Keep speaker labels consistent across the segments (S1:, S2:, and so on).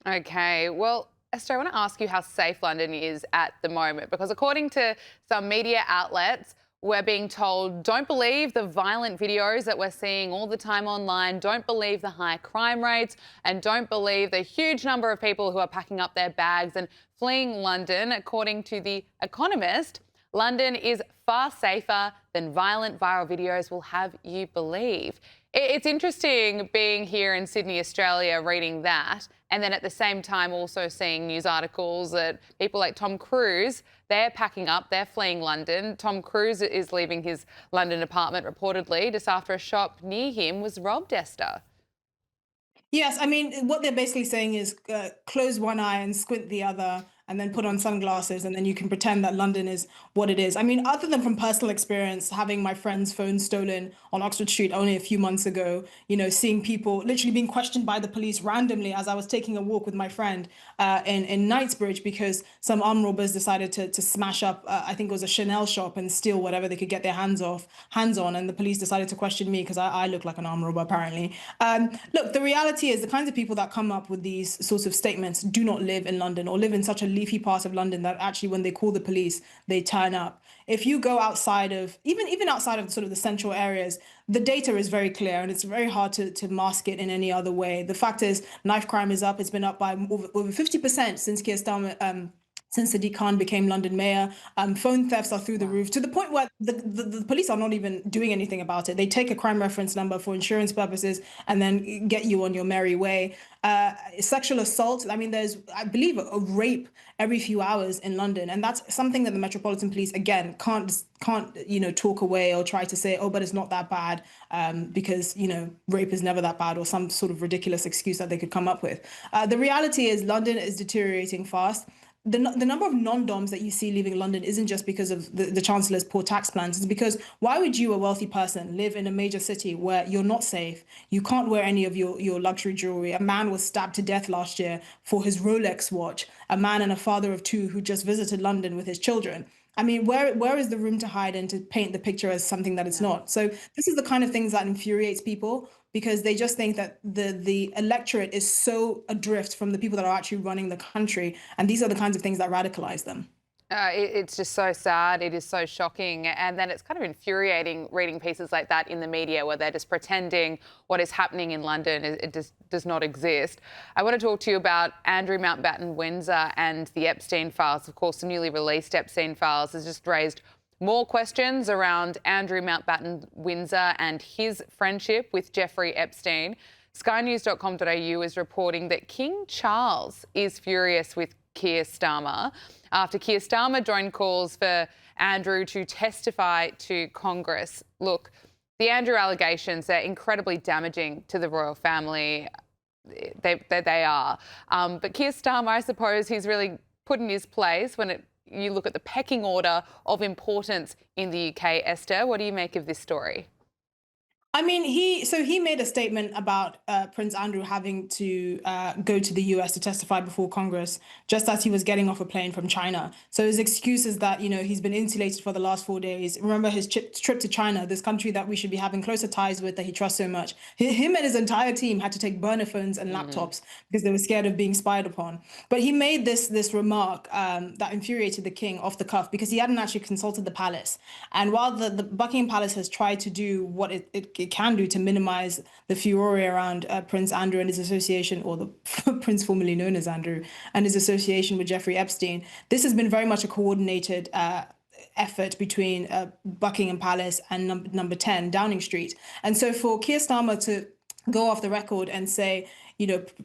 S1: Okay, well, Esther, I want to ask you how safe London is at the moment, because according to some media outlets, we're being told don't believe the violent videos that we're seeing all the time online, don't believe the high crime rates, and don't believe the huge number of people who are packing up their bags and fleeing London. According to The Economist, London is far safer than violent viral videos will have you believe. It's interesting being here in Sydney, Australia, reading that, and then at the same time also seeing news articles that people like Tom Cruise, they're packing up, they're fleeing London. Tom Cruise is leaving his London apartment reportedly just after a shop near him was robbed, Esther.
S2: Yes, I mean, what they're basically saying is close one eye and squint the other, and then put on sunglasses, and then you can pretend that London is what it is. I mean, other than from personal experience, having my friend's phone stolen on Oxford Street only a few months ago, seeing people literally being questioned by the police randomly as I was taking a walk with my friend in Knightsbridge because some armed robbers decided to smash up, I think it was a Chanel shop, and steal whatever they could get their hands on, and the police decided to question me because I look like an armed robber apparently. Look, the reality is the kinds of people that come up with these sorts of statements do not live in London or live in such a leafy part of London that actually when they call the police, they turn up. If you go outside of even outside of sort of the central areas, the data is very clear and it's very hard to mask it in any other way. The fact is, knife crime is up. It's been up by over 50% since Keir Starmer since Sadiq Khan became London mayor. Phone thefts are through the
S1: Wow.
S2: roof to the point where the police are not even doing anything about it. They take a crime reference number for insurance purposes and then get you on your merry way. Sexual assault. I mean, there's, I believe, a rape every few hours in London, and that's something that the Metropolitan Police again can't talk away or try to say, oh, but it's not that bad, because rape is never that bad, or some sort of ridiculous excuse that they could come up with. The reality is London is deteriorating fast. The number of non-doms that you see leaving London isn't just because of the Chancellor's poor tax plans. It's because why would you, a wealthy person, live in a major city where you're not safe? You can't wear any of your luxury jewelry. A man was stabbed to death last year for his Rolex watch. A man and a father of two who just visited London with his children. I mean, where is the room to hide and to paint the picture as something that it's
S1: Yeah.
S2: not? So this is the kind of things that infuriates people because they just think that the electorate is so adrift from the people that are actually running the country, and these are the kinds of things that radicalize them.
S1: It's just so sad. It is so shocking. And then it's kind of infuriating reading pieces like that in the media where they're just pretending what is happening in London, it just does not exist. I want to talk to you about Andrew Mountbatten Windsor and the Epstein files. Of course, the newly released Epstein files has just raised more questions around Andrew Mountbatten Windsor and his friendship with Jeffrey Epstein. Skynews.com.au is reporting that King Charles is furious with Keir Starmer after Keir Starmer joined calls for Andrew to testify to Congress. Look, the Andrew allegations are incredibly damaging to the royal family. They are. But Keir Starmer, I suppose he's really put in his place when you look at the pecking order of importance in the UK. Esther, what do you make of this story?
S2: I mean, he made a statement about Prince Andrew having to go to the US to testify before Congress, just as he was getting off a plane from China. So his excuse is that he's been insulated for the last 4 days. Remember his trip to China, this country that we should be having closer ties with, that he trusts so much. Him and his entire team had to take burner phones and
S1: Mm.
S2: laptops because they were scared of being spied upon. But he made this remark that infuriated the king off the cuff because he hadn't actually consulted the palace. And while the Buckingham Palace has tried to do what it can do to minimize the furore around Prince Andrew and his association, or the prince formerly known as Andrew, and his association with Jeffrey Epstein, this has been very much a coordinated effort between Buckingham Palace and number 10 Downing Street. And so for Keir Starmer to go off the record and say,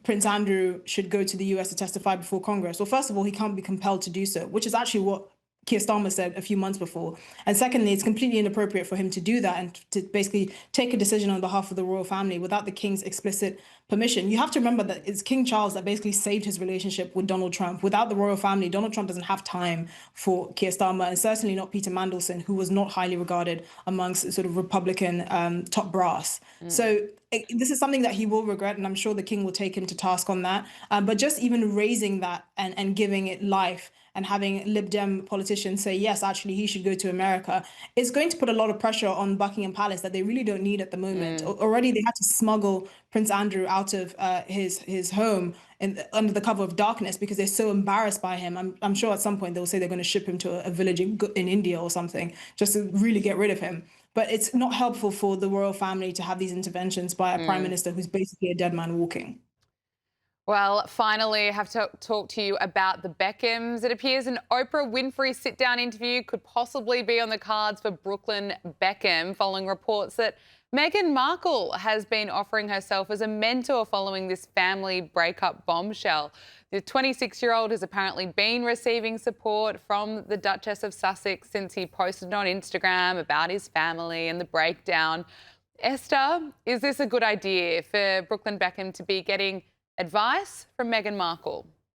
S2: Prince Andrew should go to the US to testify before Congress. Well, first of all, he can't be compelled to do so, which is actually what Keir Starmer said a few months before. And secondly, it's completely inappropriate for him to do that and to basically take a decision on behalf of the royal family without the king's explicit permission. You have to remember that it's King Charles that basically saved his relationship with Donald Trump. Without the royal family, Donald Trump doesn't have time for Keir Starmer, and certainly not Peter Mandelson, who was not highly regarded amongst sort of Republican top brass.
S1: Mm.
S2: So this is something that he will regret, and I'm sure the king will take him to task on that. But just even raising that and giving it life and having Lib Dem politicians say, yes, actually, he should go to America, is going to put a lot of pressure on Buckingham Palace that they really don't need at the moment. Already, they had to smuggle Prince Andrew out of his home under the cover of darkness because they're so embarrassed by him. I'm sure at some point they'll say they're going to ship him to a village in India or something just to really get rid of him. But it's not helpful for the royal family to have these interventions by a prime minister who's basically a dead man walking.
S1: Well, finally, I have to talk to you about the Beckhams. It appears an Oprah Winfrey sit-down interview could possibly be on the cards for Brooklyn Beckham, following reports that Meghan Markle has been offering herself as a mentor following this family breakup bombshell. The 26-year-old has apparently been receiving support from the Duchess of Sussex since he posted on Instagram about his family and the breakdown. Esther, is this a good idea for Brooklyn Beckham to be getting advice from Meghan Markle?